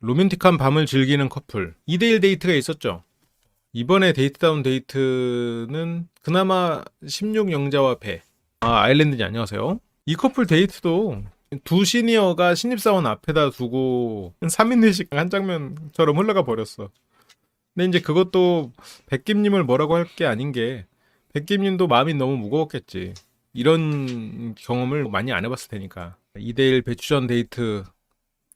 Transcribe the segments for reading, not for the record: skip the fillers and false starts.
로맨틱한 밤을 즐기는 커플 2대1 데이트가 있었죠. 이번에 데이트다운 데이트는 그나마 16영자와 배. 아일랜드님 안녕하세요. 이 커플 데이트도 두 시니어가 신입사원 앞에다 두고 3인 회식 한 장면처럼 흘러가 버렸어. 근데 이제 그것도 백김님을 뭐라고 할 게 아닌 게, 백김님도 마음이 너무 무거웠겠지. 이런 경험을 많이 안 해봤을 테니까. 2대1 배추전 데이트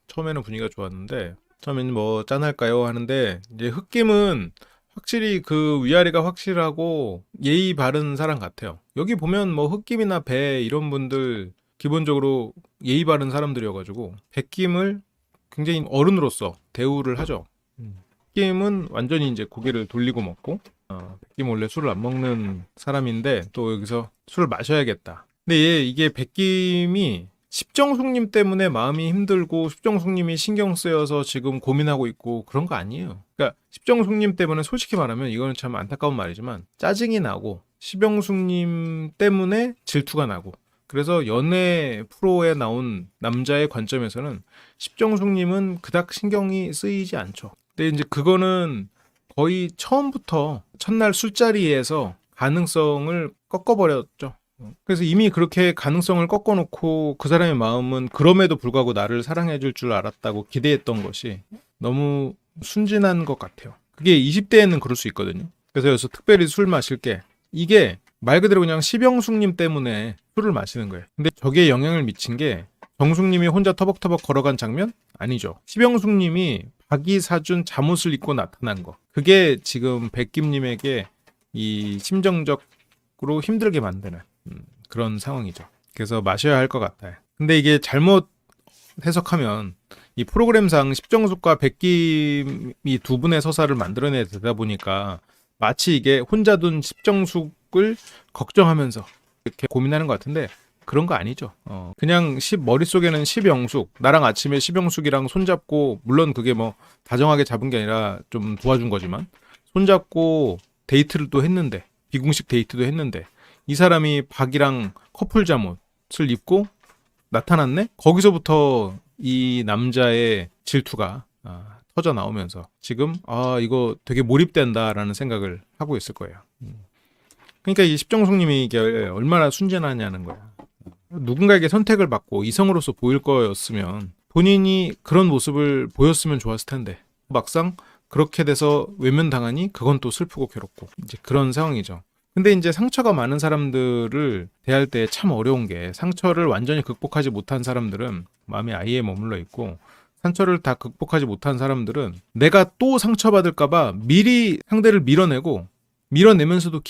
처음에는 분위기가 좋았는데, 처음에는 뭐 짠할까요 하는데, 이제 흑김은 확실히 그 위아래가 확실하고 예의 바른 사람 같아요. 여기 보면 뭐 흑김이나 배 이런 분들 기본적으로 예의 바른 사람들이어가지고 백김을 굉장히 어른으로서 대우를 하죠. 흑김은 완전히 이제 고개를 돌리고 먹고, 백김 원래 술을 안 먹는 사람인데 또 여기서 술을 마셔야겠다. 근데 이게 백김이 십정숙님 때문에 마음이 힘들고 십정숙님이 신경 쓰여서 지금 고민하고 있고 그런 거 아니에요. 그러니까 십정숙님 때문에 솔직히 말하면 이거는 참 안타까운 말이지만 짜증이 나고 십정숙님 때문에 질투가 나고, 그래서 연애 프로에 나온 남자의 관점에서는 십정숙님은 그닥 신경이 쓰이지 않죠. 근데 이제 그거는 거의 처음부터 첫날 술자리에서 가능성을 꺾어버렸죠. 그래서 이미 그렇게 가능성을 꺾어놓고 그 사람의 마음은 그럼에도 불구하고 나를 사랑해줄 줄 알았다고 기대했던 것이 너무 순진한 것 같아요. 그게 20대에는 그럴 수 있거든요. 그래서 여기서 특별히 술 마실 게, 이게 말 그대로 그냥 시병숙님 때문에 술을 마시는 거예요. 근데 저기에 영향을 미친 게 정숙님이 혼자 터벅터벅 걸어간 장면? 아니죠. 시병숙님이 박이 사준 잠옷을 입고 나타난 거. 그게 지금 백김님에게 이 심정적으로 힘들게 만드는 그런 상황이죠. 그래서 마셔야 할 것 같아요. 근데 이게 잘못 해석하면 이 프로그램상 십정숙과 백김이 두 분의 서사를 만들어내야 되다 보니까 마치 이게 혼자 둔 십정숙을 걱정하면서 이렇게 고민하는 것 같은데 그런 거 아니죠. 그냥 머릿속에는 십영숙, 나랑 아침에 십영숙이랑 손잡고, 물론 그게 뭐 다정하게 잡은 게 아니라 좀 도와준 거지만 손잡고 데이트를 또 했는데, 비공식 데이트도 했는데 이 사람이 박이랑 커플 잠옷을 입고 나타났네? 거기서부터 이 남자의 질투가 터져 나오면서 지금 이거 되게 몰입된다라는 생각을 하고 있을 거예요. 그러니까 이 십정숙님이 이게 얼마나 순진하냐는 거야. 누군가에게 선택을 받고 이성으로서 보일 거였으면 본인이 그런 모습을 보였으면 좋았을 텐데, 막상 그렇게 돼서 외면당하니 그건 또 슬프고 괴롭고 이제 그런 상황이죠. 근데 이제 상처가 많은 사람들을 대할 때 참 어려운 게, 상처를 완전히 극복하지 못한 사람들은 마음이 아예 머물러 있고, 상처를 다 극복하지 못한 사람들은 내가 또 상처받을까봐 미리 상대를 밀어내면서도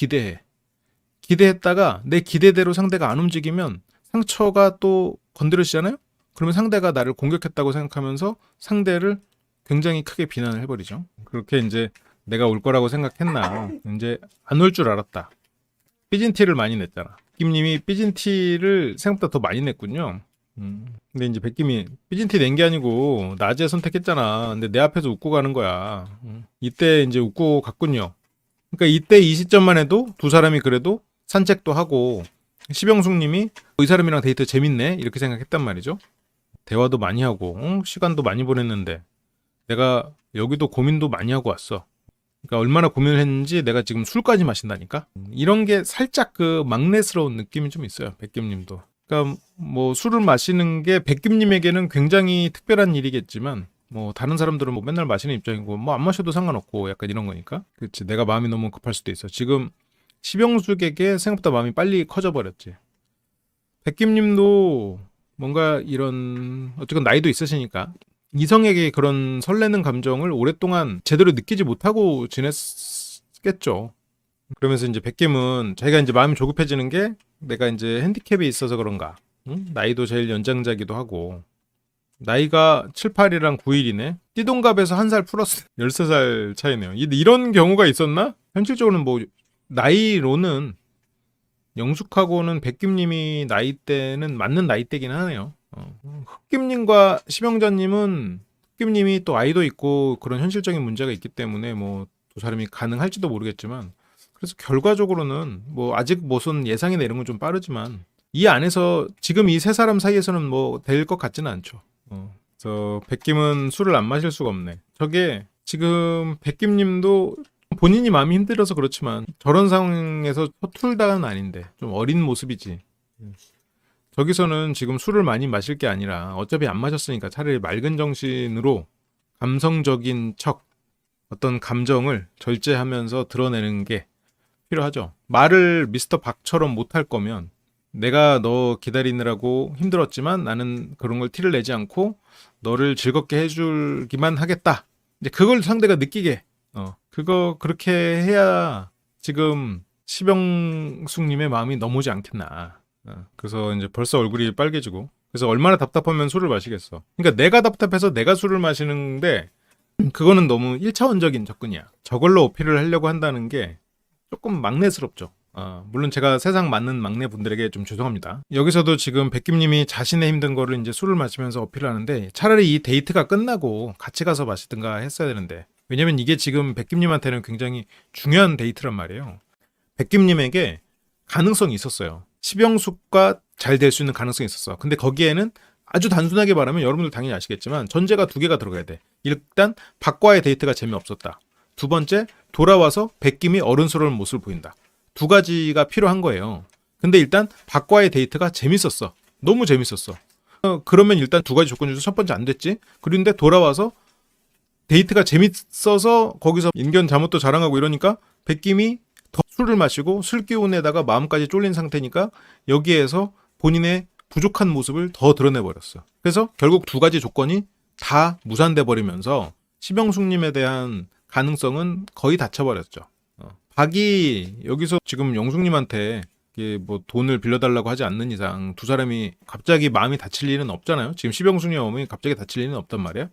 기대했다가 내 기대대로 상대가 안 움직이면 상처가 또 건드려지잖아요? 그러면 상대가 나를 공격했다고 생각하면서 상대를 굉장히 크게 비난을 해버리죠. 그렇게 이제 내가 올 거라고 생각했나, 이제 안 올 줄 알았다. 삐진 티를 많이 냈잖아. 백김님이 삐진 티를 생각보다 더 많이 냈군요. 근데 이제 백김이 삐진 티 낸 게 아니고 낮에 선택했잖아. 근데 내 앞에서 웃고 가는 거야. 이때 이제 웃고 갔군요. 그러니까 이때 이 시점만 해도 두 사람이 그래도 산책도 하고, 시병숙님이 이 사람이랑 데이트 재밌네 이렇게 생각했단 말이죠. 대화도 많이 하고 시간도 많이 보냈는데 내가 여기도 고민도 많이 하고 왔어. 그러니까 얼마나 고민을 했는지 내가 지금 술까지 마신다니까. 이런 게 살짝 그 막내스러운 느낌이 좀 있어요, 백김님도. 그러니까 뭐 술을 마시는 게 백김님에게는 굉장히 특별한 일이겠지만, 뭐 다른 사람들은 뭐 맨날 마시는 입장이고 뭐 안 마셔도 상관없고 약간 이런 거니까. 그렇지, 내가 마음이 너무 급할 수도 있어. 지금 시병숙에게 생각보다 마음이 빨리 커져버렸지. 백김님도 뭔가 이런, 어쨌건 나이도 있으시니까 이성에게 그런 설레는 감정을 오랫동안 제대로 느끼지 못하고 지냈겠죠. 그러면서 이제 백김은 자기가 이제 마음이 조급해지는 게, 내가 이제 핸디캡이 있어서 그런가, 나이도 제일 연장자기도 하고, 나이가 7, 8이랑 9일이네. 띠동갑에서 한 살 플러스 13살 차이네요. 이런 경우가 있었나? 현실적으로는 뭐 나이로는 영숙하고는 백김님이 나이대는 맞는 나이대긴 하네요. 흑김님과 심영자님은, 흑김님이 또 아이도 있고 그런 현실적인 문제가 있기 때문에 뭐 두 사람이 가능할지도 모르겠지만, 그래서 결과적으로는 뭐 아직 무슨 예상이나 이런 건 좀 빠르지만 이 안에서 지금 이 세 사람 사이에서는 뭐 될 것 같지는 않죠. 그래서 백김은 술을 안 마실 수가 없네. 저게 지금 백김님도 본인이 마음이 힘들어서 그렇지만 저런 상황에서 서툴다는 아닌데 좀 어린 모습이지. 저기서는 지금 술을 많이 마실 게 아니라 어차피 안 마셨으니까 차라리 맑은 정신으로 감성적인 척 어떤 감정을 절제하면서 드러내는 게 필요하죠. 말을 미스터 박처럼 못할 거면 내가 너 기다리느라고 힘들었지만 나는 그런 걸 티를 내지 않고 너를 즐겁게 해주기만 하겠다. 이제 그걸 상대가 느끼게 그거 그렇게 해야 지금 시병숙님의 마음이 넘어오지 않겠나. 그래서 이제 벌써 얼굴이 빨개지고 그래서 얼마나 답답하면 술을 마시겠어. 그러니까 내가 답답해서 내가 술을 마시는데 그거는 너무 1차원적인 접근이야. 저걸로 어필을 하려고 한다는 게 조금 막내스럽죠. 물론 제가 세상 맞는 막내분들에게 좀 죄송합니다. 여기서도 지금 백김님이 자신의 힘든 거를 이제 술을 마시면서 어필을 하는데 차라리 이 데이트가 끝나고 같이 가서 마시든가 했어야 되는데 왜냐면 이게 지금 백김님한테는 굉장히 중요한 데이트란 말이에요. 백김님에게 가능성이 있었어요. 시병숙과 잘 될 수 있는 가능성이 있었어. 근데 거기에는 아주 단순하게 말하면 여러분들 당연히 아시겠지만 전제가 두 개가 들어가야 돼. 일단 박과의 데이트가 재미없었다. 두 번째 돌아와서 백김이 어른스러운 모습을 보인다. 두 가지가 필요한 거예요. 근데 일단 박과의 데이트가 재밌었어. 너무 재밌었어. 그러면 일단 두 가지 조건 중에서 첫 번째 안 됐지. 그런데 돌아와서 데이트가 재밌어서 거기서 인견 잠옷도 자랑하고 이러니까 백김이 더 술을 마시고 술 기운에다가 마음까지 쫄린 상태니까 여기에서 본인의 부족한 모습을 더 드러내버렸어. 그래서 결국 두 가지 조건이 다 무산돼 버리면서 시병숙님에 대한 가능성은 거의 닫혀버렸죠. 박이 여기서 지금 영숙님한테 뭐 돈을 빌려달라고 하지 않는 이상 두 사람이 갑자기 마음이 다칠 일은 없잖아요. 지금 시병숙님 어머니 갑자기 다칠 일은 없단 말이야.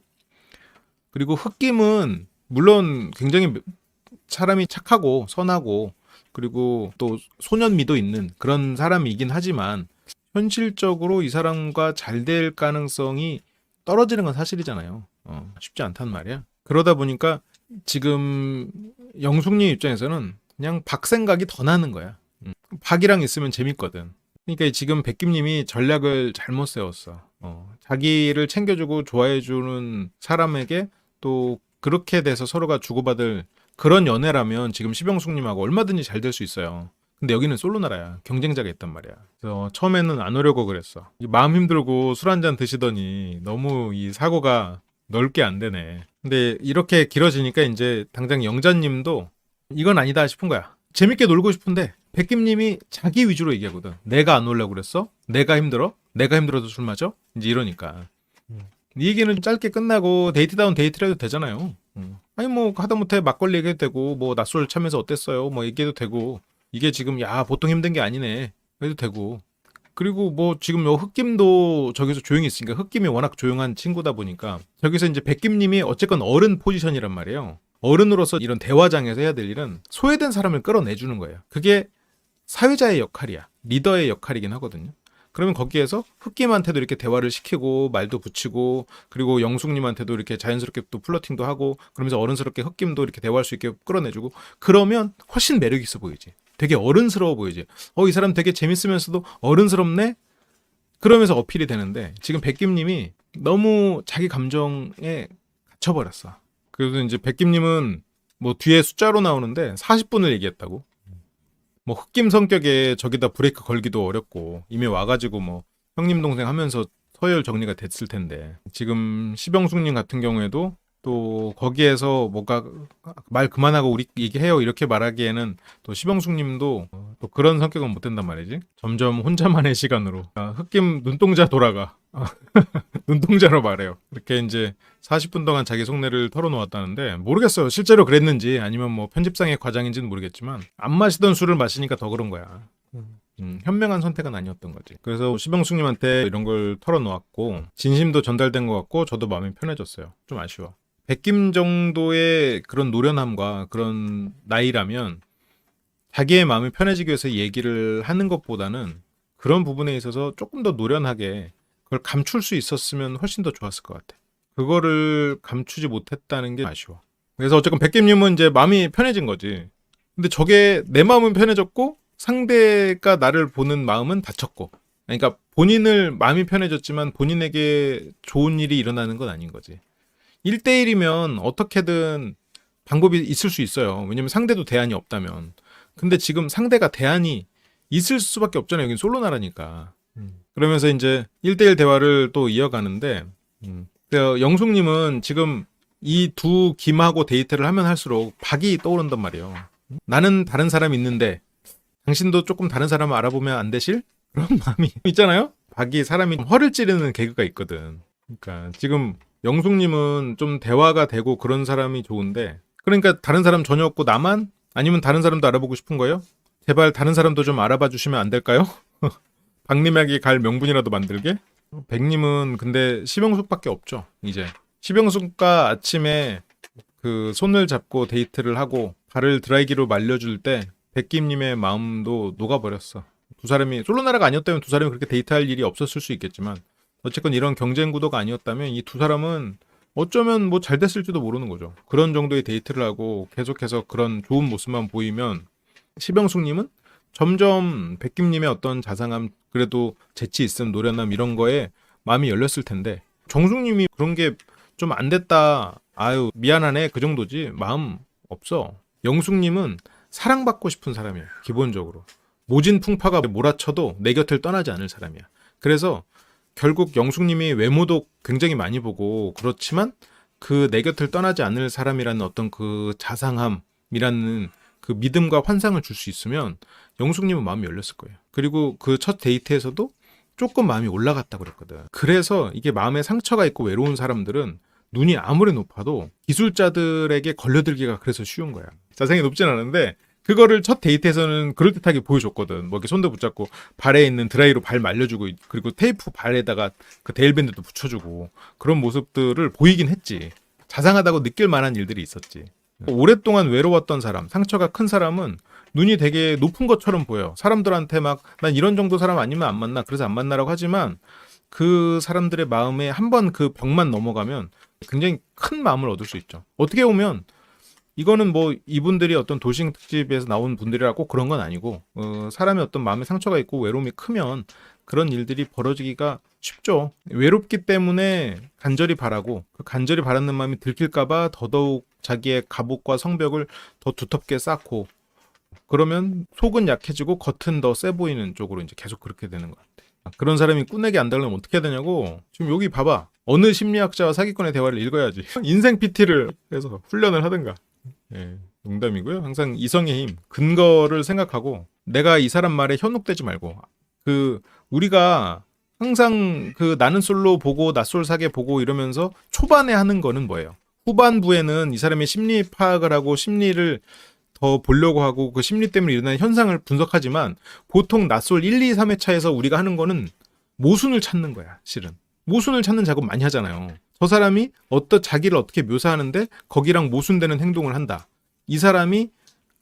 그리고 흑김은 물론 굉장히 사람이 착하고 선하고 그리고 또 소년미도 있는 그런 사람이긴 하지만 현실적으로 이 사람과 잘 될 가능성이 떨어지는 건 사실이잖아요. 쉽지 않단 말이야. 그러다 보니까 지금 영숙님 입장에서는 그냥 박 생각이 더 나는 거야. 박이랑 있으면 재밌거든. 그러니까 지금 백김님이 전략을 잘못 세웠어. 자기를 챙겨주고 좋아해주는 사람에게 또 그렇게 돼서 서로가 주고받을 그런 연애라면 지금 시병숙님하고 얼마든지 잘 될 수 있어요. 근데 여기는 솔로 나라야. 경쟁자가 있단 말이야. 그래서 처음에는 안 오려고 그랬어. 마음 힘들고 술 한잔 드시더니 너무 이 사고가 넓게 안 되네. 근데 이렇게 길어지니까 이제 당장 영자님도 이건 아니다 싶은 거야. 재밌게 놀고 싶은데 백김님이 자기 위주로 얘기하거든. 내가 안 오려고 그랬어? 내가 힘들어? 내가 힘들어도 술 마셔? 이제 이러니까. 이 얘기는 짧게 끝나고 데이트다운 데이트를 해도 되잖아요. 아니 뭐 하다못해 막걸리 얘기해도 되고 뭐 낮술 참여해서 어땠어요? 뭐 얘기해도 되고 이게 지금 야 보통 힘든 게 아니네 해도 되고 그리고 뭐 지금 요 흑김도 저기서 조용히 있으니까 흑김이 워낙 조용한 친구다 보니까 저기서 이제 백김님이 어쨌건 어른 포지션이란 말이에요. 어른으로서 이런 대화장에서 해야 될 일은 소외된 사람을 끌어내주는 거예요. 그게 사회자의 역할이야. 리더의 역할이긴 하거든요. 그러면 거기에서 흑김한테도 이렇게 대화를 시키고 말도 붙이고 그리고 영숙님한테도 이렇게 자연스럽게 또 플러팅도 하고 그러면서 어른스럽게 흑김도 이렇게 대화할 수 있게 끌어내주고 그러면 훨씬 매력 있어 보이지. 되게 어른스러워 보이지. 이 사람 되게 재밌으면서도 어른스럽네? 그러면서 어필이 되는데 지금 백김님이 너무 자기 감정에 갇혀버렸어. 그래서 이제 백김님은 뭐 뒤에 숫자로 나오는데 40분을 얘기했다고. 뭐 흑김 성격에 저기다 브레이크 걸기도 어렵고 이미 와가지고 뭐 형님 동생 하면서 서열 정리가 됐을 텐데 지금 시병숙님 같은 경우에도 또 거기에서 뭔가 말 그만하고 우리 얘기해요 이렇게 말하기에는 또 시병숙님도 또 그런 성격은 못 된단 말이지. 점점 혼자만의 시간으로 흑김 눈동자 돌아가. 눈동자로 말해요. 이렇게 이제 40분 동안 자기 속내를 털어놓았다는데 모르겠어요. 실제로 그랬는지 아니면 뭐 편집상의 과장인지는 모르겠지만 안 마시던 술을 마시니까 더 그런 거야. 현명한 선택은 아니었던 거지. 그래서 시병숙님한테 이런 걸 털어놓았고 진심도 전달된 것 같고 저도 마음이 편해졌어요. 좀 아쉬워. 백김 정도의 그런 노련함과 그런 나이라면 자기의 마음이 편해지기 위해서 얘기를 하는 것보다는 그런 부분에 있어서 조금 더 노련하게 그걸 감출 수 있었으면 훨씬 더 좋았을 것 같아. 그거를 감추지 못했다는 게 아쉬워. 그래서 어쨌건 백김님은 이제 마음이 편해진 거지. 근데 저게 내 마음은 편해졌고 상대가 나를 보는 마음은 다쳤고 그러니까 본인을 마음이 편해졌지만 본인에게 좋은 일이 일어나는 건 아닌 거지. 1대1이면 어떻게든 방법이 있을 수 있어요. 왜냐면 상대도 대안이 없다면. 근데 지금 상대가 대안이 있을 수밖에 없잖아요. 여긴 솔로 나라니까. 그러면서 이제 1대1 대화를 또 이어가는데, 영숙님은 지금 이 두 김하고 데이트를 하면 할수록 박이 떠오른단 말이에요. 나는 다른 사람이 있는데 당신도 조금 다른 사람을 알아보면 안 되실? 그런 마음이 있잖아요. 박이 사람이 허를 찌르는 개그가 있거든. 그러니까 지금 영숙님은 좀 대화가 되고 그런 사람이 좋은데, 그러니까 다른 사람 전혀 없고 나만? 아니면 다른 사람도 알아보고 싶은 거예요? 제발 다른 사람도 좀 알아봐 주시면 안 될까요? 박님에게 갈 명분이라도 만들게? 백님은 근데 시병숙밖에 없죠. 이제 시병숙과 아침에 그 손을 잡고 데이트를 하고 발을 드라이기로 말려줄 때 백김님의 마음도 녹아버렸어. 두 사람이 솔로나라가 아니었다면 두 사람이 그렇게 데이트할 일이 없었을 수 있겠지만, 어쨌건 이런 경쟁 구도가 아니었다면 이 두 사람은 어쩌면 뭐 잘 됐을지도 모르는 거죠. 그런 정도의 데이트를 하고 계속해서 그런 좋은 모습만 보이면 시병숙님은 점점 백김님의 어떤 자상함, 그래도 재치 있음, 노련함 이런 거에 마음이 열렸을 텐데, 정숙님이 그런 게 좀 안 됐다, 아유 미안하네, 그 정도지 마음 없어. 영숙님은 사랑받고 싶은 사람이야. 기본적으로 모진 풍파가 몰아쳐도 내 곁을 떠나지 않을 사람이야. 그래서 결국 영숙님이 외모도 굉장히 많이 보고 그렇지만 그 내 곁을 떠나지 않을 사람이라는 어떤 그 자상함이라는 그 믿음과 환상을 줄 수 있으면 영숙님은 마음이 열렸을 거예요. 그리고 그 첫 데이트에서도 조금 마음이 올라갔다 그랬거든. 그래서 이게 마음에 상처가 있고 외로운 사람들은 눈이 아무리 높아도 기술자들에게 걸려들기가 그래서 쉬운 거야. 자상이 높진 않은데 그거를 첫 데이트에서는 그럴듯하게 보여줬거든. 뭐 이렇게 손도 붙잡고 발에 있는 드라이로 발 말려주고, 그리고 테이프 발에다가 그 데일밴드도 붙여주고, 그런 모습들을 보이긴 했지. 자상하다고 느낄 만한 일들이 있었지. 오랫동안 외로웠던 사람, 상처가 큰 사람은 눈이 되게 높은 것처럼 보여. 사람들한테 막 난 이런 정도 사람 아니면 안 만나, 그래서 안 만나라고 하지만 그 사람들의 마음에 한번 그 벽만 넘어가면 굉장히 큰 마음을 얻을 수 있죠. 어떻게 보면 이거는 뭐 이분들이 어떤 돌싱 특집에서 나온 분들이라고 그런 건 아니고, 사람의 어떤 마음에 상처가 있고 외로움이 크면 그런 일들이 벌어지기가 쉽죠. 외롭기 때문에 간절히 바라고, 그 간절히 바라는 마음이 들킬까봐 더더욱 자기의 갑옷과 성벽을 더 두텁게 쌓고, 그러면 속은 약해지고 겉은 더 세 보이는 쪽으로 이제 계속 그렇게 되는 것 같아. 그런 사람이 꾸내기 안 달려면 어떻게 해야 되냐고. 지금 여기 봐봐. 어느 심리학자와 사기꾼의 대화를 읽어야지. 인생 PT를 해서 훈련을 하든가. 예, 농담이고요. 항상 이성의 힘, 근거를 생각하고 내가 이 사람 말에 현혹되지 말고, 그 우리가 항상 그 나는 솔로 보고 낯솔 사계 보고 이러면서 초반에 하는 거는 뭐예요? 후반부에는 이 사람의 심리 파악을 하고 심리를 더 보려고 하고 그 심리 때문에 일어나는 현상을 분석하지만, 보통 낯솔 1, 2, 3회차에서 우리가 하는 거는 모순을 찾는 거야. 실은 모순을 찾는 작업 많이 하잖아요. 저 사람이 자기를 어떻게 묘사하는데 거기랑 모순되는 행동을 한다. 이 사람이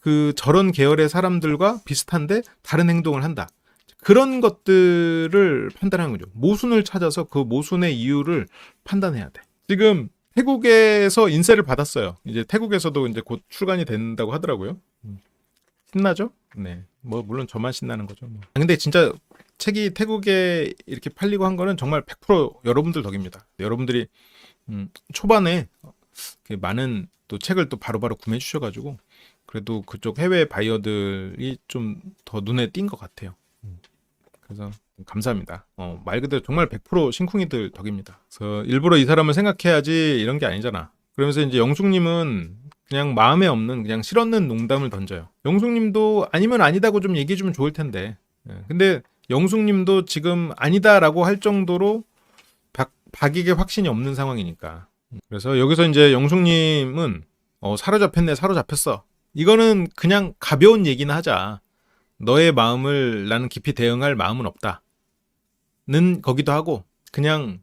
그 저런 계열의 사람들과 비슷한데 다른 행동을 한다. 그런 것들을 판단하는 거죠. 모순을 찾아서 그 모순의 이유를 판단해야 돼. 지금 태국에서 인쇄를 받았어요. 이제 태국에서도 이제 곧 출간이 된다고 하더라고요. 신나죠? 네. 뭐 물론 저만 신나는 거죠. 뭐. 근데 진짜 책이 태국에 이렇게 팔리고 한 거는 정말 100% 여러분들 덕입니다. 여러분들이 초반에 많은 또 책을 또 바로바로 구매해 주셔가지고 그래도 그쪽 해외 바이어들이 좀 더 눈에 띈 것 같아요. 그래서 감사합니다. 말 그대로 정말 100% 신쿵이들 덕입니다. 그래서 일부러 이 사람을 생각해야지 이런 게 아니잖아. 그러면서 이제 영숙님은 그냥 마음에 없는 그냥 실없는 농담을 던져요. 영숙님도 아니면 아니다고 좀 얘기해주면 좋을 텐데. 근데 영숙님도 지금 아니다라고 할 정도로 박에게 확신이 없는 상황이니까. 그래서 여기서 이제 영숙님은 사로잡혔네, 사로잡혔어. 이거는 그냥 가벼운 얘기나 하자. 너의 마음을 나는 깊이 대응할 마음은 없다. 는 거기도 하고 그냥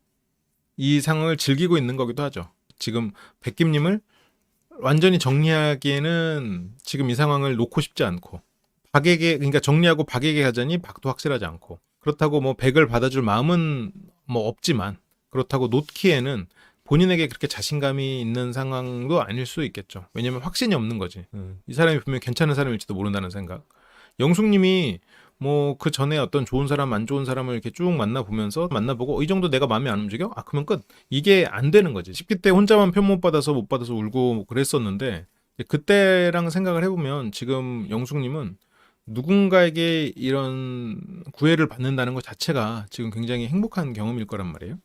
이 상황을 즐기고 있는 거기도 하죠. 지금 백김님을 완전히 정리하기에는 지금 이 상황을 놓고 싶지 않고, 박에게, 그러니까 정리하고 박에게 가자니 박도 확실하지 않고, 그렇다고 뭐 백을 받아줄 마음은 뭐 없지만, 그렇다고 놓기에는 본인에게 그렇게 자신감이 있는 상황도 아닐 수 있겠죠. 왜냐면 확신이 없는 거지. 이 사람이 분명히 괜찮은 사람일지도 모른다는 생각. 영숙님이 뭐 그 전에 어떤 좋은 사람 안 좋은 사람을 이렇게 쭉 만나보면서 만나보고 이 정도 내가 마음에 안 움직여? 아 그러면 끝. 이게 안 되는 거지. 10대 때 혼자만 편 못 받아서 울고 뭐 그랬었는데 그때랑 생각을 해보면 지금 영숙님은 누군가에게 이런 구애를 받는다는 것 자체가 지금 굉장히 행복한 경험일 거란 말이에요.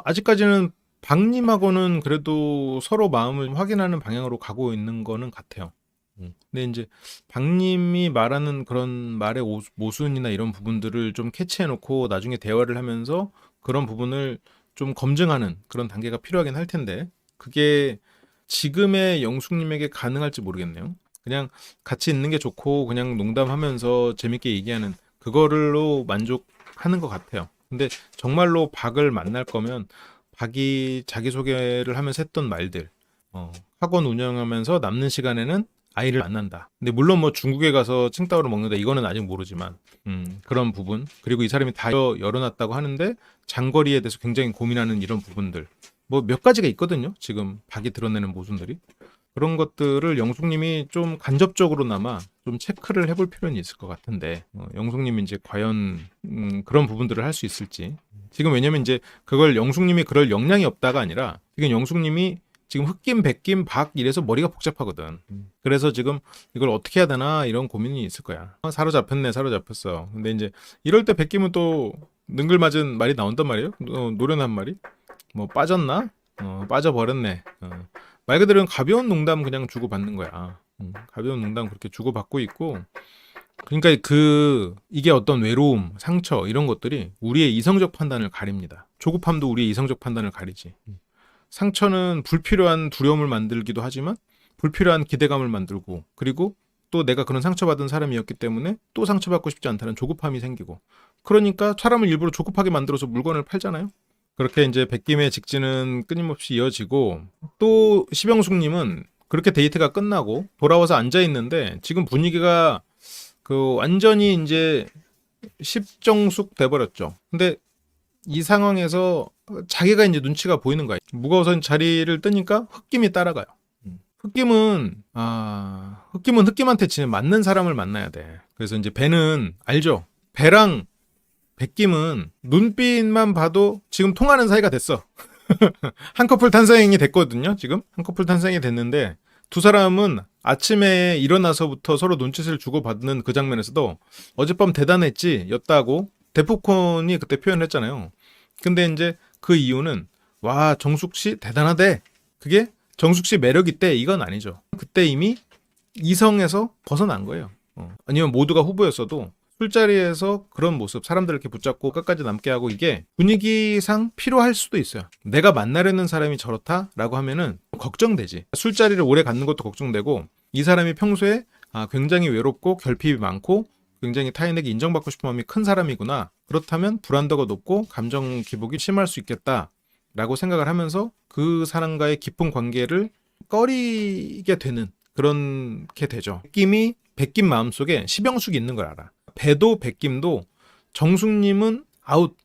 아직까지는 박님하고는 그래도 서로 마음을 확인하는 방향으로 가고 있는 거는 같아요. 근데 이제 박님이 말하는 그런 말의 모순이나 이런 부분들을 좀 캐치해놓고 나중에 대화를 하면서 그런 부분을 좀 검증하는 그런 단계가 필요하긴 할 텐데 그게 지금의 영숙님에게 가능할지 모르겠네요. 그냥 같이 있는 게 좋고 그냥 농담하면서 재밌게 얘기하는 그거로 만족하는 것 같아요. 근데 정말로 박을 만날 거면 박이 자기소개를 하면서 했던 말들 학원 운영하면서 남는 시간에는 아이를 만난다. 근데 물론 뭐 중국에 가서 칭따오를 먹는다 이거는 아직 모르지만 그런 부분 그리고 이 사람이 다 열어놨다고 하는데 장거리에 대해서 굉장히 고민하는 이런 부분들 뭐 몇 가지가 있거든요. 지금 박이 드러내는 모순들이 그런 것들을 영숙님이 좀 간접적으로나마 좀 체크를 해볼 필요는 있을 것 같은데 영숙님이 이제 과연 그런 부분들을 할 수 있을지 지금 왜냐면 이제 그걸 영숙님이 그럴 역량이 없다가 아니라 지금 영숙님이 지금 흑김, 백김, 박 이래서 머리가 복잡하거든. 그래서 지금 이걸 어떻게 해야 되나 이런 고민이 있을 거야. 사로잡혔네, 사로잡혔어. 근데 이제 이럴 때 백김은 또 능글맞은 말이 나온단 말이에요. 노련한 말이. 뭐 빠졌나? 빠져버렸네. 말 그대로는 가벼운 농담 그냥 주고받는 거야. 가벼운 농담 그렇게 주고받고 있고. 그러니까 이게 어떤 외로움, 상처 이런 것들이 우리의 이성적 판단을 가립니다. 조급함도 우리의 이성적 판단을 가리지. 상처는 불필요한 두려움을 만들기도 하지만 불필요한 기대감을 만들고 그리고 또 내가 그런 상처받은 사람이었기 때문에 또 상처받고 싶지 않다는 조급함이 생기고 그러니까 사람을 일부러 조급하게 만들어서 물건을 팔잖아요. 그렇게 이제 백김의 직진은 끊임없이 이어지고 또 시병숙님은 그렇게 데이트가 끝나고 돌아와서 앉아있는데 지금 분위기가 완전히 이제 십정숙 돼버렸죠. 근데 이 상황에서 자기가 이제 눈치가 보이는 거야. 무거워서 자리를 뜨니까 흑김이 따라가요. 흑김은 흑김한테 진짜 맞는 사람을 만나야 돼. 그래서 이제 배는 알죠. 배랑 백김은 눈빛만 봐도 지금 통하는 사이가 됐어. 한 커플 탄생이 됐거든요. 지금 한 커플 탄생이 됐는데 두 사람은 아침에 일어나서부터 서로 눈짓을 주고받는 그 장면에서도 어젯밤 대단했지 였다고 데프콘이 그때 표현했잖아요. 근데 이제 그 이유는 와 정숙씨 대단하대. 그게 정숙씨 매력 있대 이건 아니죠. 그때 이미 이성에서 벗어난 거예요. 아니면 모두가 후보였어도 술자리에서 그런 모습 사람들을 이렇게 붙잡고 끝까지 남게 하고 이게 분위기상 필요할 수도 있어요. 내가 만나려는 사람이 저렇다라고 하면은 걱정되지. 술자리를 오래 갖는 것도 걱정되고 이 사람이 평소에 굉장히 외롭고 결핍이 많고 굉장히 타인에게 인정받고 싶은 마음이 큰 사람이구나. 그렇다면 불안도가 높고 감정 기복이 심할 수 있겠다라고 생각을 하면서 그 사람과의 깊은 관계를 꺼리게 되는 그렇게 되죠. 백김이 백김 마음속에 시병숙이 있는 걸 알아. 배도 백김도 정숙님은 아웃이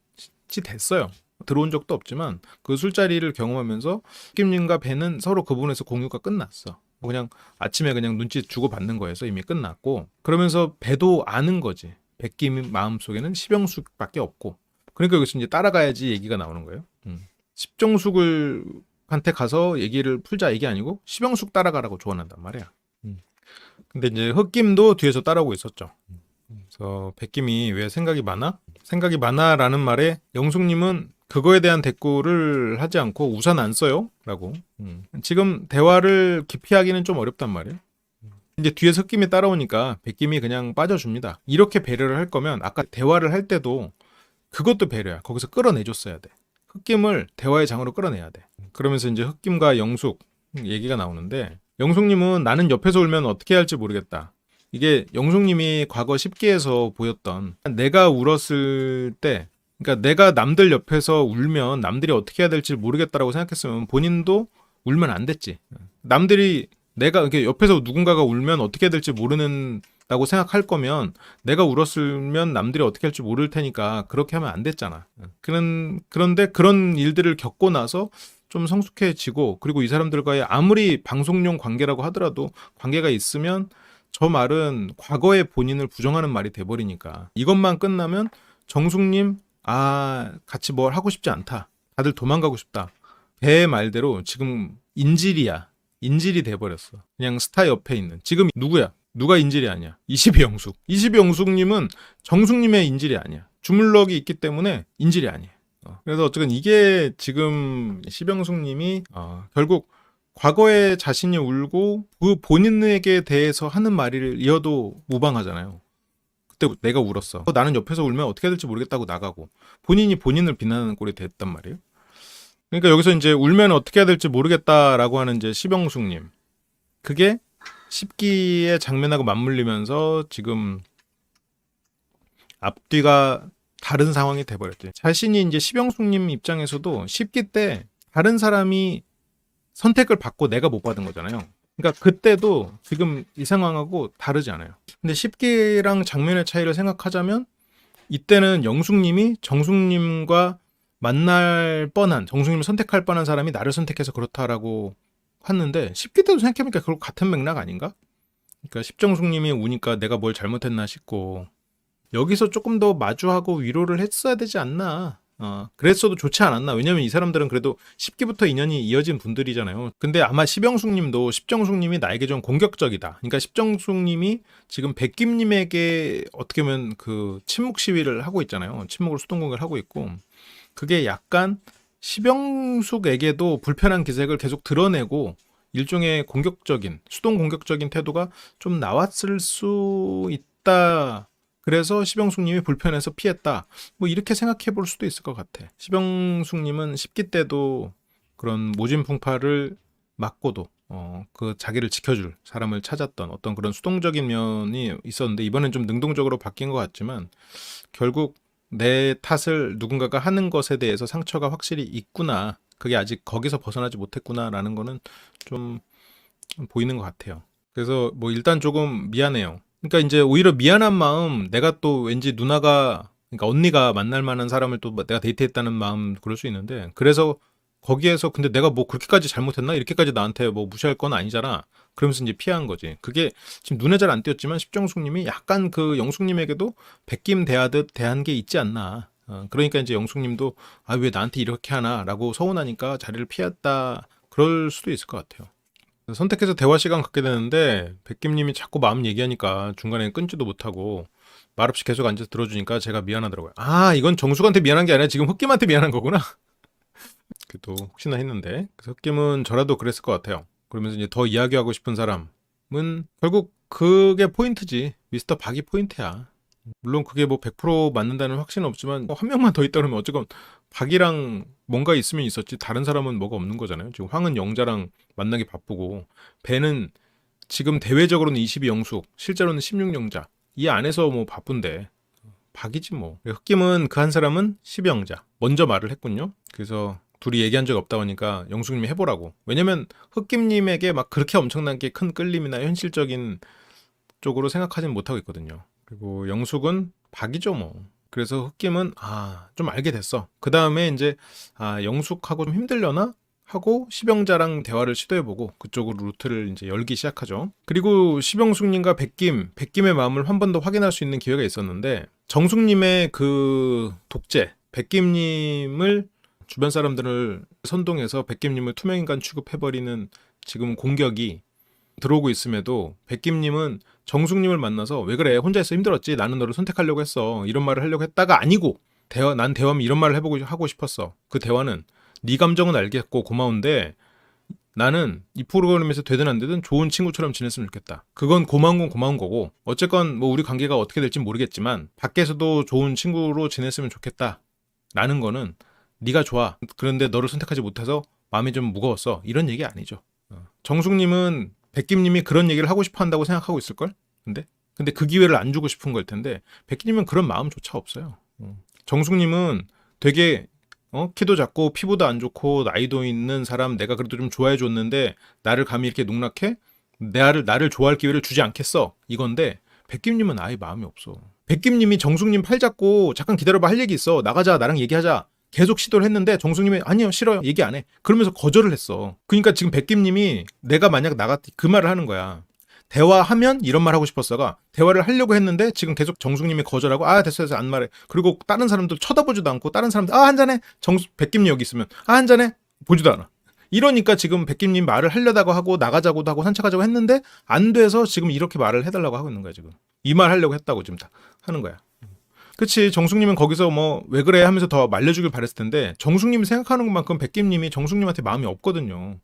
됐어요. 들어온 적도 없지만 그 술자리를 경험하면서 백김님과 배는 서로 그 부분에서 공유가 끝났어. 그냥 아침에 그냥 눈치 주고받는 거에서 이미 끝났고 그러면서 배도 아는 거지. 백김 마음속에는 시병숙밖에 없고 그러니까 여기서 이제 따라가야지 얘기가 나오는 거예요. 십정숙을 한테 가서 얘기를 풀자 이게 아니고 시병숙 따라가라고 조언한단 말이야. 근데 이제 흑김도 뒤에서 따라오고 있었죠. 그래서 백김이 왜 생각이 많아? 생각이 많아라는 말에 영숙님은 그거에 대한 대꾸를 하지 않고 우산 안 써요? 라고. 지금 대화를 깊이 하기는 좀 어렵단 말이에요. 이제 뒤에서 흑김이 따라오니까 백김이 그냥 빠져줍니다. 이렇게 배려를 할 거면 아까 대화를 할 때도 그것도 배려야. 거기서 끌어내줬어야 돼. 흑김을 대화의 장으로 끌어내야 돼. 그러면서 이제 흑김과 영숙 얘기가 나오는데 영숙님은 나는 옆에서 울면 어떻게 할지 모르겠다. 이게 영숙님이 과거 10기에서 보였던 내가 울었을 때 그러니까 내가 남들 옆에서 울면 남들이 어떻게 해야 될지 모르겠다라고 생각했으면 본인도 울면 안 됐지. 남들이 내가 이렇게 옆에서 누군가가 울면 어떻게 해야 될지 모르는다고 생각할 거면 내가 울었으면 남들이 어떻게 할지 모를 테니까 그렇게 하면 안 됐잖아. 그런데 그런 일들을 겪고 나서 좀 성숙해지고 그리고 이 사람들과의 아무리 방송용 관계라고 하더라도 관계가 있으면 저 말은 과거의 본인을 부정하는 말이 돼버리니까 이것만 끝나면 정숙님 같이 뭘 하고 싶지 않다. 다들 도망가고 싶다. 배의 말대로 지금 인질이야. 인질이 돼버렸어. 그냥 스타 옆에 있는. 지금 누구야? 누가 인질이 아니야? 22영숙. 22영숙님은 정숙님의 인질이 아니야. 주물럭이 있기 때문에 인질이 아니야. 그래서 어쨌든 이게 지금 22영숙님이 결국 과거에 자신이 울고 그 본인에게 대해서 하는 말을 이어도 무방하잖아요. 그때 내가 울었어. 나는 옆에서 울면 어떻게 해야 될지 모르겠다고 나가고 본인이 본인을 비난하는 꼴이 됐단 말이에요. 그러니까 여기서 이제 울면 어떻게 해야 될지 모르겠다라고 하는 이제 시병숙님. 그게 10기의 장면하고 맞물리면서 지금 앞뒤가 다른 상황이 돼버렸죠. 자신이 이제 시병숙님 입장에서도 10기 때 다른 사람이 선택을 받고 내가 못 받은 거잖아요. 그러니까 그때도 지금 이 상황하고 다르지 않아요. 근데 10기랑 장면의 차이를 생각하자면 이때는 영숙님이 정숙님과 만날 뻔한, 정숙님을 선택할 뻔한 사람이 나를 선택해서 그렇다라고 했는데 10기 때도 생각해보니까 그거 같은 맥락 아닌가? 그러니까 십정숙님이 우니까 내가 뭘 잘못했나 싶고 여기서 조금 더 마주하고 위로를 했어야 되지 않나. 그랬어도 좋지 않았나. 왜냐면 이 사람들은 그래도 10기부터 인연이 이어진 분들이잖아요. 근데 아마 십영숙님도 십정숙님이 나에게 좀 공격적이다. 그러니까 십정숙님이 지금 백김님에게 어떻게 보면 그 침묵 시위를 하고 있잖아요. 침묵으로 수동공격을 하고 있고 그게 약간 십영숙에게도 불편한 기색을 계속 드러내고 일종의 공격적인 수동 공격적인 태도가 좀 나왔을 수 있다. 그래서 시병숙님이 불편해서 피했다. 뭐 이렇게 생각해 볼 수도 있을 것 같아. 시병숙님은 10기 때도 그런 모진풍파를 맞고도 그 자기를 지켜줄 사람을 찾았던 어떤 그런 수동적인 면이 있었는데 이번엔 좀 능동적으로 바뀐 것 같지만 결국 내 탓을 누군가가 하는 것에 대해서 상처가 확실히 있구나. 그게 아직 거기서 벗어나지 못했구나라는 거는 좀 보이는 것 같아요. 그래서 뭐 일단 조금 미안해요. 그러니까 이제 오히려 미안한 마음, 내가 또 왠지 누나가, 그러니까 언니가 만날 만한 사람을 또 내가 데이트했다는 마음 그럴 수 있는데, 그래서 거기에서 근데 내가 뭐 그렇게까지 잘못했나? 이렇게까지 나한테 뭐 무시할 건 아니잖아. 그러면서 이제 피한 거지. 그게 지금 눈에 잘 안 띄었지만 십정숙님이 약간 그 영숙님에게도 백김 대하듯 대한 게 있지 않나. 그러니까 이제 영숙님도 왜 나한테 이렇게 하나라고 서운하니까 자리를 피했다. 그럴 수도 있을 것 같아요. 선택해서 대화 시간 갖게 되는데 백김님이 자꾸 마음 얘기하니까 중간에 끊지도 못하고 말없이 계속 앉아서 들어주니까 제가 미안하더라고요. 이건 정숙한테 미안한 게 아니라 지금 흑김한테 미안한 거구나. 그래도 혹시나 했는데 그래서 흑김은 저라도 그랬을 것 같아요. 그러면서 이제 더 이야기하고 싶은 사람은 결국 그게 포인트지. 미스터 박이 포인트야. 물론 그게 뭐 100% 맞는다는 확신은 없지만 한 명만 더 있다 그러면 어쨌건 박이랑 뭔가 있으면 있었지 다른 사람은 뭐가 없는 거잖아요. 지금 황은 영자랑 만나기 바쁘고 배는 지금 대외적으로는 22영숙 실제로는 16영자 이 안에서 뭐 바쁜데 박이지 뭐. 흑김은 그 한 사람은 12영자 먼저 말을 했군요. 그래서 둘이 얘기한 적 없다고 하니까 영숙님이 해보라고. 왜냐면 흑김님에게 막 그렇게 엄청나게 큰 끌림이나 현실적인 쪽으로 생각하지는 못하고 있거든요. 그리고 영숙은 박이죠 뭐. 그래서 흑김은 좀 알게 됐어. 그 다음에 이제 영숙하고 좀 힘들려나 하고 시병자랑 대화를 시도해보고 그쪽으로 루트를 이제 열기 시작하죠. 그리고 시병숙님과 백김의 마음을 한 번 더 확인할 수 있는 기회가 있었는데 정숙님의 그 독재, 백김님을 주변 사람들을 선동해서 백김님을 투명인간 취급해버리는 지금 공격이 들어오고 있음에도 백김님은 정숙님을 만나서 왜 그래 혼자 있어 힘들었지 나는 너를 선택하려고 했어 이런 말을 하려고 했다가 아니고 난 대화하면 이런 말을 하고 싶었어. 그 대화는 네 감정은 알겠고 고마운데 나는 이 프로그램에서 되든 안 되든 좋은 친구처럼 지냈으면 좋겠다. 그건 고마운 건 고마운 거고 어쨌건 뭐 우리 관계가 어떻게 될지 모르겠지만 밖에서도 좋은 친구로 지냈으면 좋겠다 라는 거는 네가 좋아 그런데 너를 선택하지 못해서 마음이 좀 무거웠어 이런 얘기 아니죠. 정숙님은 백김님이 그런 얘기를 하고 싶어 한다고 생각하고 있을걸? 근데 그 기회를 안 주고 싶은 걸 텐데 백김님은 그런 마음조차 없어요. 정숙님은 되게 키도 작고 피부도 안 좋고 나이도 있는 사람 내가 그래도 좀 좋아해 줬는데 나를 감히 이렇게 농락해? 나를 좋아할 기회를 주지 않겠어 이건데 백김님은 아예 마음이 없어. 백김님이 정숙님 팔 잡고 잠깐 기다려봐 할 얘기 있어 나가자 나랑 얘기하자 계속 시도를 했는데 정숙님이 아니요 싫어요 얘기 안 해 그러면서 거절을 했어. 그러니까 지금 백김님이 내가 만약 나갔 그 말을 하는 거야. 대화하면 이런 말 하고 싶었어가 대화를 하려고 했는데 지금 계속 정숙님이 거절하고 됐어 안 말해. 그리고 다른 사람들 쳐다보지도 않고 다른 사람들 한잔해. 백김님 여기 있으면 한잔해. 보지도 않아. 이러니까 지금 백김님 말을 하려다가 하고 나가자고도 하고 산책하자고 했는데 안 돼서 지금 이렇게 말을 해달라고 하고 있는 거야 지금. 이 말 하려고 했다고 지금 다 하는 거야. 그치, 정숙님은 거기서 뭐 왜 그래 하면서 더 말려주길 바랬을 텐데 정숙님이 생각하는 것만큼 백김님이 정숙님한테 마음이 없거든요.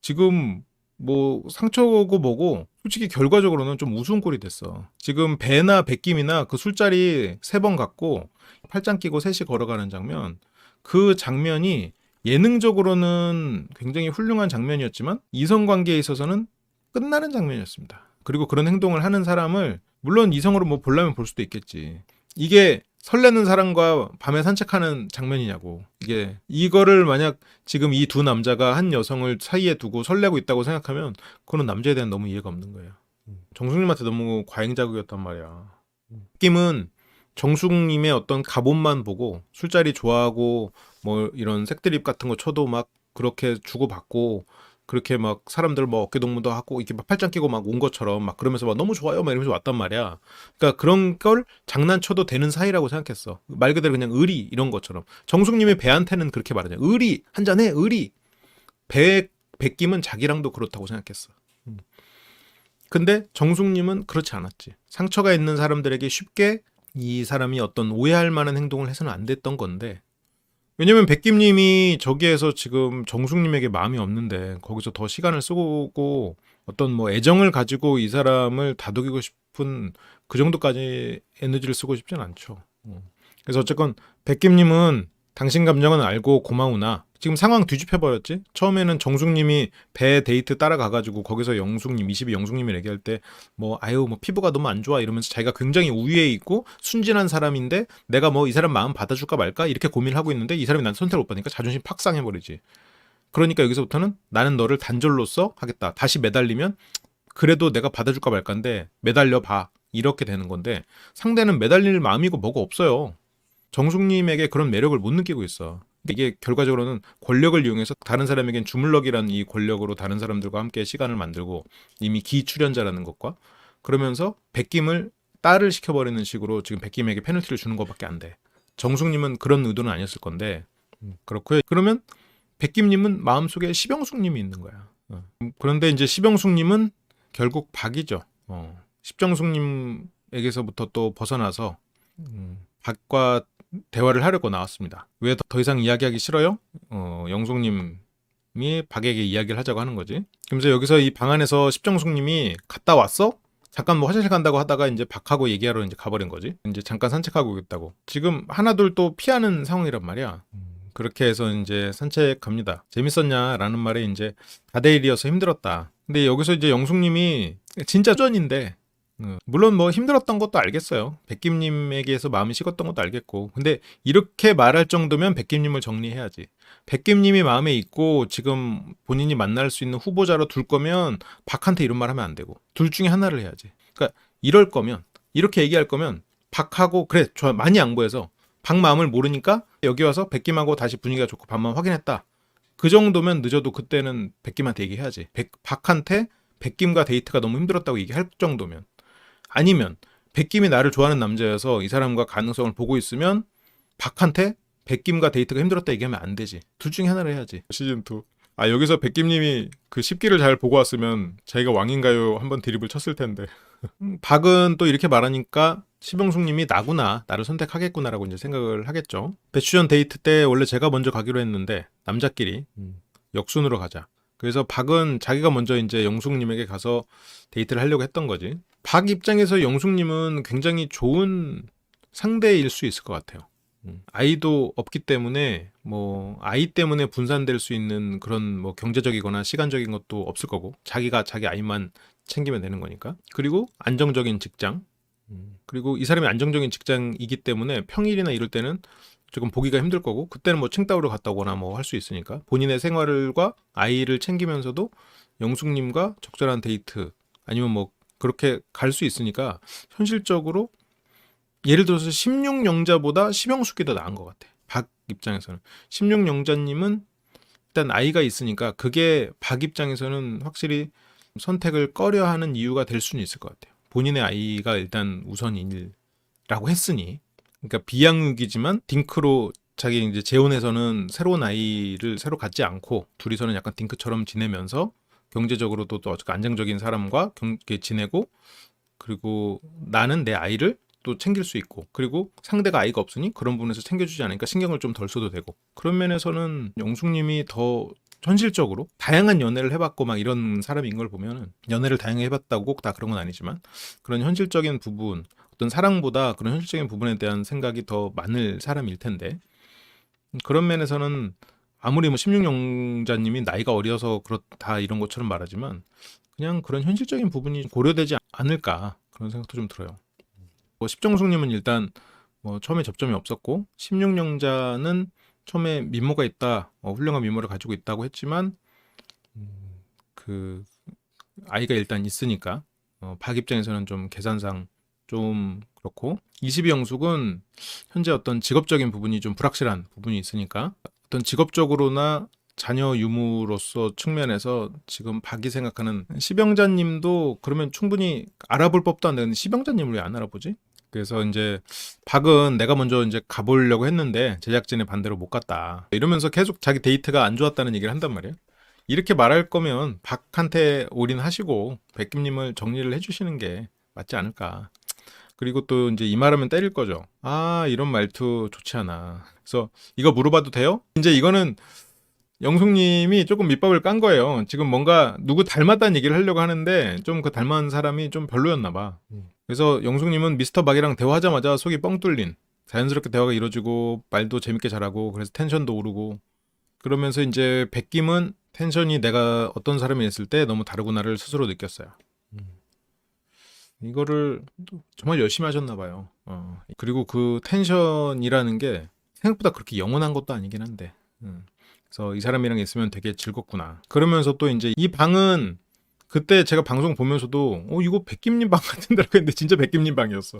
지금 뭐 상처고 뭐고 솔직히 결과적으로는 좀 우스운 꼴이 됐어. 지금 배나 백김이나 그 술자리 3번 갖고 팔짱 끼고 셋이 걸어가는 장면, 그 장면이 예능적으로는 굉장히 훌륭한 장면이었지만 이성관계에 있어서는 끝나는 장면이었습니다. 그리고 그런 행동을 하는 사람을 물론 이성으로 뭐 보려면 볼 수도 있겠지. 이게 설레는 사람과 밤에 산책하는 장면이냐고. 이거를 만약 지금 이 두 남자가 한 여성을 사이에 두고 설레고 있다고 생각하면 그건 남자에 대한 너무 이해가 없는 거예요. 정숙님한테 너무 과잉자극이었단 말이야. 느낌은 정숙님의 어떤 갑옷만 보고 술자리 좋아하고 뭐 이런 색드립 같은 거 쳐도 막 그렇게 주고받고 그렇게 막 사람들 뭐 어깨동무도 하고 이렇게 막 팔짱 끼고 막 온 것처럼 막 그러면서 막 너무 좋아요 막 이러면서 왔단 말이야. 그러니까 그런 걸 장난쳐도 되는 사이라고 생각했어. 말 그대로 그냥 의리 이런 것처럼. 정숙님이 배한테는 그렇게 말하잖아. 의리 한잔해 의리. 백김은 자기랑도 그렇다고 생각했어. 근데 정숙님은 그렇지 않았지. 상처가 있는 사람들에게 쉽게 이 사람이 어떤 오해할 만한 행동을 해서는 안 됐던 건데, 왜냐면 백김님이 저기에서 지금 정숙님에게 마음이 없는데 거기서 더 시간을 쓰고 어떤 뭐 애정을 가지고 이 사람을 다독이고 싶은 그 정도까지 에너지를 쓰고 싶진 않죠. 그래서 어쨌건 백김님은 당신 감정은 알고 고마우나 지금 상황 뒤집혀버렸지. 처음에는 정숙님이 배 데이트 따라가가지고 거기서 영숙님 22 영숙님이 얘기할 때 뭐 피부가 너무 안 좋아 이러면서 자기가 굉장히 우위에 있고 순진한 사람인데 내가 뭐 이 사람 마음 받아줄까 말까 이렇게 고민을 하고 있는데 이 사람이 난 선택을 못 받으니까 자존심 팍 상해버리지. 그러니까 여기서부터는 나는 너를 단절로서 하겠다. 다시 매달리면 그래도 내가 받아줄까 말까인데 매달려봐. 이렇게 되는 건데 상대는 매달릴 마음이고 뭐가 없어요. 정숙님에게 그런 매력을 못 느끼고 있어. 이게 결과적으로는 권력을 이용해서 다른 사람에겐 주물럭이라는 이 권력으로 다른 사람들과 함께 시간을 만들고 이미 기출연자라는 것과 그러면서 백김을 딸을 시켜버리는 식으로 지금 백김에게 페널티를 주는 것밖에 안 돼. 정숙님은 그런 의도는 아니었을 건데 그렇고요. 그러면 백김님은 마음속에 시병숙님이 있는 거야. 그런데 이제 시병숙님은 결국 박이죠. 십정숙님에게서부터 또 벗어나서 박과 대화를 하려고 나왔습니다. 왜 더 이상 이야기하기 싫어요? 영숙님이 박에게 이야기를 하자고 하는 거지. 그러면서 여기서 이 방 안에서 십정숙님이 갔다 왔어? 잠깐 뭐 화장실 간다고 하다가 이제 박하고 얘기하러 이제 가버린 거지. 이제 잠깐 산책하고 있다고. 지금 하나둘 또 피하는 상황이란 말이야. 그렇게 해서 이제 산책 갑니다. 재밌었냐라는 말에 이제 다대일이어서 힘들었다. 근데 여기서 이제 영숙님이 진짜 쩐인데 물론 뭐 힘들었던 것도 알겠어요. 백김님에게서 마음이 식었던 것도 알겠고. 근데 이렇게 말할 정도면 백김님을 정리해야지. 백김님이 마음에 있고 지금 본인이 만날 수 있는 후보자로 둘 거면 박한테 이런 말 하면 안 되고 둘 중에 하나를 해야지. 그러니까 이럴 거면 이렇게 얘기할 거면 박하고 그래 좋아 많이 양보해서 박 마음을 모르니까 여기 와서 백김하고 다시 분위기가 좋고 반만 확인했다. 그 정도면 늦어도 그때는 백김한테 얘기해야지. 박한테 백김과 데이트가 너무 힘들었다고 얘기할 정도면. 아니면 백김이 나를 좋아하는 남자여서 이 사람과 가능성을 보고 있으면 박한테 백김과 데이트가 힘들었다 얘기하면 안 되지. 둘 중에 하나를 해야지. 시즌2. 여기서 백김님이 그 10기를 잘 보고 왔으면 자기가 왕인가요? 한번 드립을 쳤을 텐데. 박은 또 이렇게 말하니까 시병숙님이 나구나. 나를 선택하겠구나라고 이제 생각을 하겠죠. 배추전 데이트 때 원래 제가 먼저 가기로 했는데 남자끼리 역순으로 가자. 그래서 박은 자기가 먼저 이제 영숙님에게 가서 데이트를 하려고 했던 거지. 박 입장에서 영숙님은 굉장히 좋은 상대일 수 있을 것 같아요. 아이도 없기 때문에 뭐 아이 때문에 분산될 수 있는 그런 뭐 경제적이거나 시간적인 것도 없을 거고 자기가 자기 아이만 챙기면 되는 거니까. 그리고 안정적인 직장. 그리고 이 사람이 안정적인 직장이기 때문에 평일이나 이럴 때는 조금 보기가 힘들 거고 그때는 뭐 칭따오를 갔다 오거나 뭐 할 수 있으니까 본인의 생활과 아이를 챙기면서도 영숙님과 적절한 데이트 아니면 뭐 그렇게 갈 수 있으니까 현실적으로 예를 들어서 16영자보다 시병숙이 더 나은 것 같아. 박 입장에서는 16영자님은 일단 아이가 있으니까 그게 박 입장에서는 확실히 선택을 꺼려하는 이유가 될 수는 있을 것 같아요. 본인의 아이가 일단 우선이라고 했으니, 그러니까 비양육이지만 딩크로 자기 이제 재혼해서는 새로운 아이를 새로 갖지 않고 둘이서는 약간 딩크처럼 지내면서 경제적으로도 또 안정적인 사람과 지내고, 그리고 나는 내 아이를 또 챙길 수 있고, 그리고 상대가 아이가 없으니 그런 부분에서 챙겨주지 않으니까 신경을 좀 덜 써도 되고, 그런 면에서는 영숙님이 더 현실적으로 다양한 연애를 해봤고 막 이런 사람인 걸 보면은, 연애를 다양하게 해봤다고 꼭 다 그런 건 아니지만 그런 현실적인 부분, 어떤 사랑보다 그런 현실적인 부분에 대한 생각이 더 많을 사람일 텐데, 그런 면에서는 아무리 뭐 16영자님이 나이가 어려서 그렇다 이런 것처럼 말하지만 그냥 그런 현실적인 부분이 고려되지 않을까 그런 생각도 좀 들어요. 뭐 십정숙님은 일단 뭐 처음에 접점이 없었고, 16영자는 처음에 미모가 있다, 훌륭한 미모를 가지고 있다고 했지만 그 아이가 일단 있으니까 박 입장에서는 좀 계산상 좀 그렇고, 22영숙은 현재 어떤 직업적인 부분이 좀 불확실한 부분이 있으니까 어떤 직업적으로나 자녀 유무로서 측면에서 지금 박이 생각하는 시병자님도 그러면 충분히 알아볼 법도 안 되는데 시병자님을 왜 안 알아보지? 그래서 이제 박은 내가 먼저 이제 가보려고 했는데 제작진의 반대로 못 갔다 이러면서 계속 자기 데이트가 안 좋았다는 얘기를 한단 말이에요. 이렇게 말할 거면 박한테 올인하시고 백김님을 정리를 해주시는 게 맞지 않을까. 그리고 또 이제 이 말하면 때릴 거죠. 아, 이런 말투 좋지 않아. 그래서 이거 물어봐도 돼요? 이제 이거는 영숙님이 조금 밑밥을 깐 거예요. 지금 뭔가 누구 닮았다는 얘기를 하려고 하는데 좀 그 닮은 사람이 좀 별로였나 봐. 그래서 영숙님은 미스터 박이랑 대화하자마자 속이 뻥 뚫린, 자연스럽게 대화가 이루어지고 말도 재밌게 잘하고 그래서 텐션도 오르고, 그러면서 이제 백김은 텐션이 내가 어떤 사람이 있을 때 너무 다르구나를 스스로 느꼈어요. 이거를 정말 열심히 하셨나 봐요. 그리고 그 텐션이라는 게 생각보다 그렇게 영원한 것도 아니긴 한데, 그래서 이 사람이랑 있으면 되게 즐겁구나. 그러면서 또 이제 이 방은 그때 제가 방송 보면서도 이거 백김님 방 같은데라고 했는데 진짜 백김님 방이었어.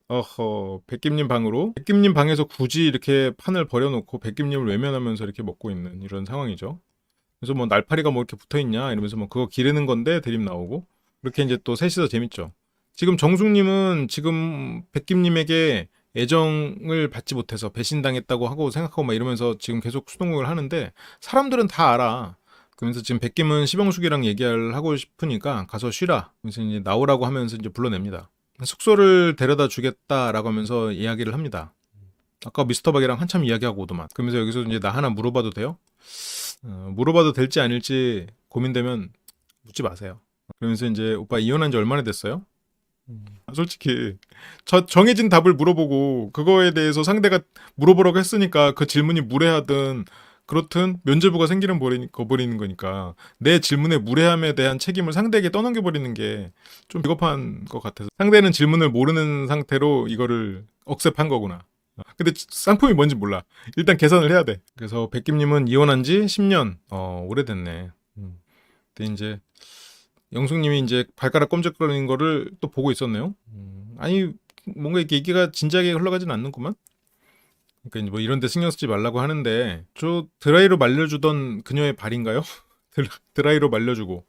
어허, 백김님 방으로, 백김님 방에서 굳이 이렇게 판을 버려놓고 백김님을 외면하면서 이렇게 먹고 있는 이런 상황이죠. 그래서 뭐 날파리가 뭐 이렇게 붙어있냐 이러면서 뭐 그거 기르는 건데 드립 나오고, 그렇게 이제 또 셋이서 재밌죠. 지금 정숙님은 지금 백김님에게 애정을 받지 못해서 배신당했다고 하고 생각하고 막 이러면서 지금 계속 수동극을 하는데 사람들은 다 알아. 그러면서 지금 백김은 시병숙이랑 얘기를 하고 싶으니까 가서 쉬라. 그래서 이제 나오라고 하면서 이제 불러냅니다. 숙소를 데려다 주겠다라고 하면서 이야기를 합니다. 아까 미스터 박이랑 한참 이야기하고 오더만. 그러면서 여기서 이제 나 하나 물어봐도 돼요? 물어봐도 될지 아닐지 고민되면 묻지 마세요. 그러면서 이제 오빠 이혼한 지 얼마나 됐어요? 솔직히 정해진 답을 물어보고 그거에 대해서 상대가 물어보라고 했으니까 그 질문이 무례하든 그렇든 면죄부가 생기는 버리는 거니까 내 질문의 무례함에 대한 책임을 상대에게 떠넘겨버리는 게 좀 비겁한 것 같아서, 상대는 질문을 모르는 상태로 이거를 억셉한 거구나. 근데 상품이 뭔지 몰라. 일단 계산을 해야 돼. 그래서 백김님은 이혼한 지 10년 오래됐네. 근데 이제 영숙님이 이제 발가락 꼼적거리는 거를 또 보고 있었네요. 아니 뭔가 이렇게 얘기가 진지하게 흘러가진 않는구만. 그러니까 뭐 이런 데 신경 쓰지 말라고 하는데, 저 드라이로 말려주던 그녀의 발인가요? 드라이로 말려주고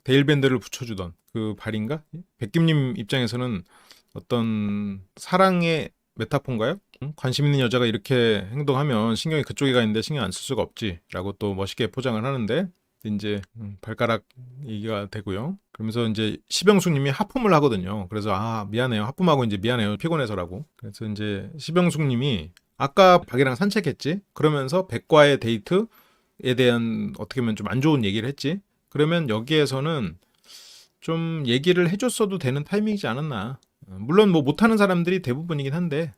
데일밴드를 붙여주던 그 발인가? 백김님 입장에서는 어떤 사랑의 메타포인가요? 관심 있는 여자가 이렇게 행동하면 신경이 그쪽에 가 있는데 신경 안 쓸 수가 없지 라고 또 멋있게 포장을 하는데, 이제 발가락 얘기가 되고요. 그러면서 이제 시병숙님이 하품을 하거든요. 그래서 미안해요, 하품하고 이제 미안해요, 피곤해서라고. 그래서 이제 시병숙님이 아까 박이랑 산책했지? 그러면서 백과의 데이트에 대한 어떻게 보면 좀 안 좋은 얘기를 했지? 그러면 여기에서는 좀 얘기를 해줬어도 되는 타이밍이지 않았나. 물론 뭐 못하는 사람들이 대부분이긴 한데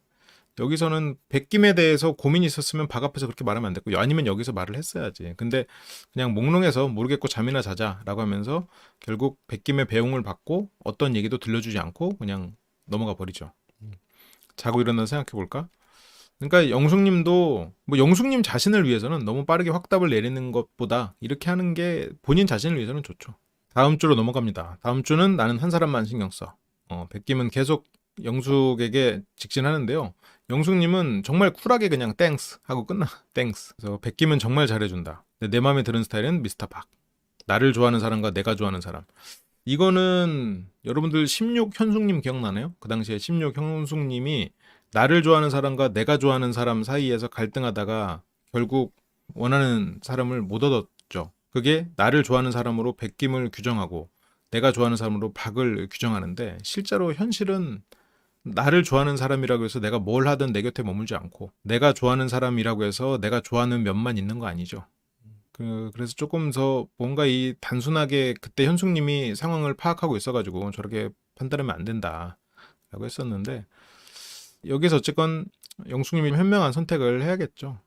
여기서는 백김에 대해서 고민이 있었으면 박 앞에서 그렇게 말하면 안 됐고, 아니면 여기서 말을 했어야지. 근데 그냥 몽롱해서 모르겠고 잠이나 자자라고 하면서 결국 백김의 배웅을 받고 어떤 얘기도 들려주지 않고 그냥 넘어가 버리죠. 자고 일어나서 생각해볼까? 그러니까 영숙님도 뭐 영숙님 자신을 위해서는 너무 빠르게 확답을 내리는 것보다 이렇게 하는 게 본인 자신을 위해서는 좋죠. 다음 주로 넘어갑니다. 다음 주는 나는 한 사람만 신경 써. 백김은 계속 영숙에게 직진하는데요. 영숙님은 정말 쿨하게 그냥 땡스 하고 끝나. 땡스. 그래서 백김은 정말 잘해준다. 근데 내 마음에 드는 스타일은 미스터 박. 나를 좋아하는 사람과 내가 좋아하는 사람. 이거는 여러분들 16현숙님 기억나나요? 그 당시에 16현숙님이 나를 좋아하는 사람과 내가 좋아하는 사람 사이에서 갈등하다가 결국 원하는 사람을 못 얻었죠. 그게 나를 좋아하는 사람으로 백김을 규정하고 내가 좋아하는 사람으로 박을 규정하는데, 실제로 현실은 나를 좋아하는 사람이라고 해서 내가 뭘 하든 내 곁에 머물지 않고, 내가 좋아하는 사람이라고 해서 내가 좋아하는 면만 있는 거 아니죠. 그래서 조금 더 뭔가 이 단순하게 그때 현숙님이 상황을 파악하고 있어가지고 저렇게 판단하면 안 된다라고 했었는데, 여기서 어쨌건 영숙님이 현명한 선택을 해야겠죠.